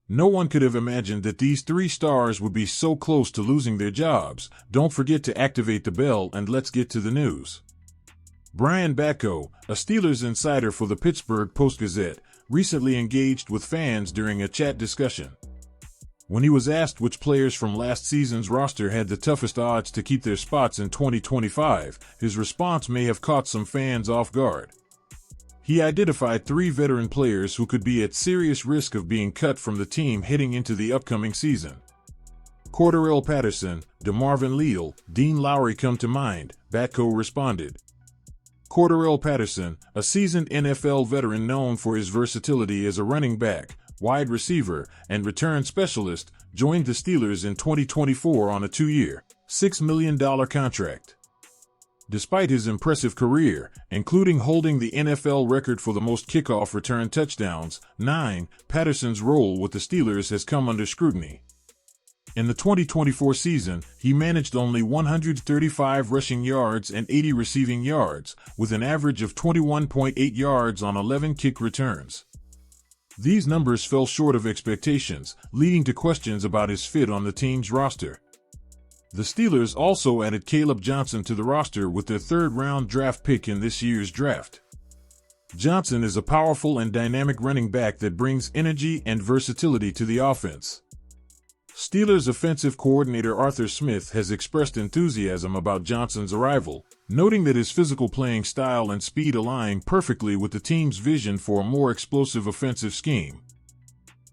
No one could have imagined that these three stars would be so close to losing their jobs. Don't forget to activate the bell and let's get to the news. Brian Batko, a Steelers insider for the Pittsburgh Post-Gazette, recently engaged with fans during a chat discussion. When he was asked which players from last season's roster had the toughest odds to keep their spots in 2025, his response may have caught some fans off guard. He identified three veteran players who could be at serious risk of being cut from the team heading into the upcoming season. Cordarrelle Patterson, Demarvin, Dean Lowry come to mind, Batko responded. Cordarrelle Patterson, a seasoned NFL veteran known for his versatility as a running back, wide receiver, and return specialist, joined the Steelers in 2024 on a 2-year, $6 million contract. Despite his impressive career, including holding the NFL record for the most kickoff return touchdowns, 9, Patterson's role with the Steelers has come under scrutiny. In the 2024 season, he managed only 135 rushing yards and 80 receiving yards, with an average of 21.8 yards on 11 kick returns. These numbers fell short of expectations, leading to questions about his fit on the team's roster. The Steelers also added Caleb Johnson to the roster with their third-round draft pick in this year's draft. Johnson is a powerful and dynamic running back that brings energy and versatility to the offense. Steelers offensive coordinator Arthur Smith has expressed enthusiasm about Johnson's arrival, noting that his physical playing style and speed align perfectly with the team's vision for a more explosive offensive scheme.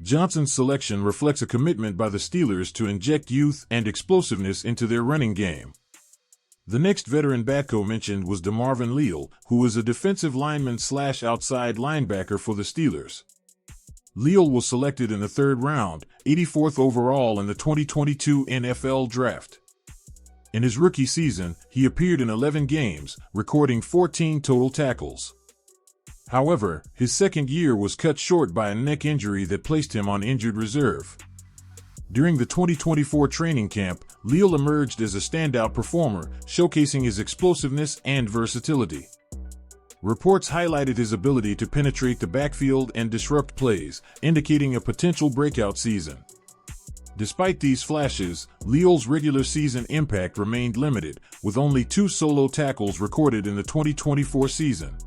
Johnson's selection reflects a commitment by the Steelers to inject youth and explosiveness into their running game. The next veteran Batko mentioned was Demarvin, who is a defensive lineman/outside linebacker for the Steelers. Leal was selected in the third round, 84th overall in the 2022 NFL Draft. In his rookie season, he appeared in 11 games, recording 14 total tackles. However, his second year was cut short by a neck injury that placed him on injured reserve. During the 2024 training camp, Leal emerged as a standout performer, showcasing his explosiveness and versatility. Reports highlighted his ability to penetrate the backfield and disrupt plays, indicating a potential breakout season. Despite these flashes, Leal's regular season impact remained limited, with only 2 solo tackles recorded in the 2024 season.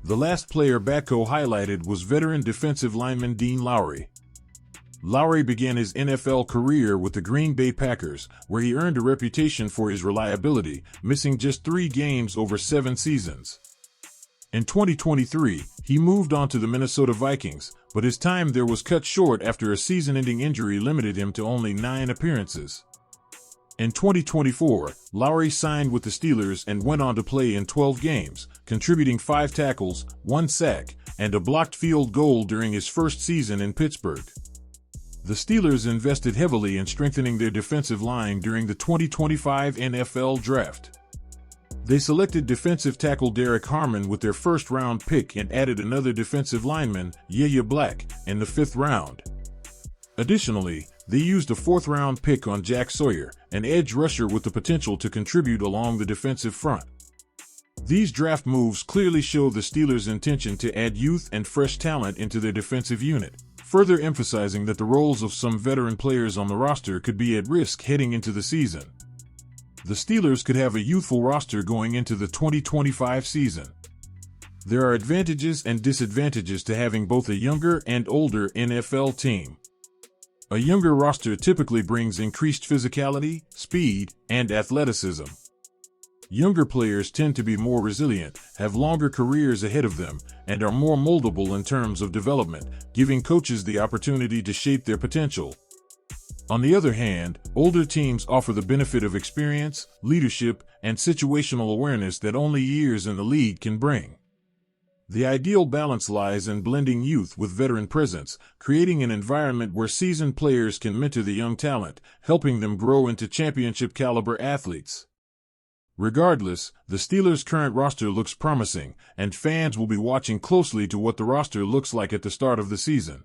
The last player Batko highlighted was veteran defensive lineman Dean Lowry. Lowry began his NFL career with the Green Bay Packers, where he earned a reputation for his reliability, missing just 3 games over 7 seasons. In 2023, he moved on to the Minnesota Vikings, but his time there was cut short after a season-ending injury limited him to only 9 appearances. In 2024, Lowry signed with the Steelers and went on to play in 12 games, contributing 5 tackles, 1 sack, and a blocked field goal during his first season in Pittsburgh. The Steelers invested heavily in strengthening their defensive line during the 2025 NFL Draft. They selected defensive tackle Derek Harmon with their first-round pick and added another defensive lineman, Yaya Black, in the 5th round. Additionally, they used a 4th-round pick on Jack Sawyer, an edge rusher with the potential to contribute along the defensive front. These draft moves clearly show the Steelers' intention to add youth and fresh talent into their defensive unit, further emphasizing that the roles of some veteran players on the roster could be at risk heading into the season. The Steelers could have a youthful roster going into the 2025 season. There are advantages and disadvantages to having both a younger and older NFL team. A younger roster typically brings increased physicality, speed, and athleticism. Younger players tend to be more resilient, have longer careers ahead of them, and are more moldable in terms of development, giving coaches the opportunity to shape their potential. On the other hand, older teams offer the benefit of experience, leadership, and situational awareness that only years in the league can bring. The ideal balance lies in blending youth with veteran presence, creating an environment where seasoned players can mentor the young talent, helping them grow into championship-caliber athletes. Regardless, the Steelers' current roster looks promising, and fans will be watching closely to what the roster looks like at the start of the season.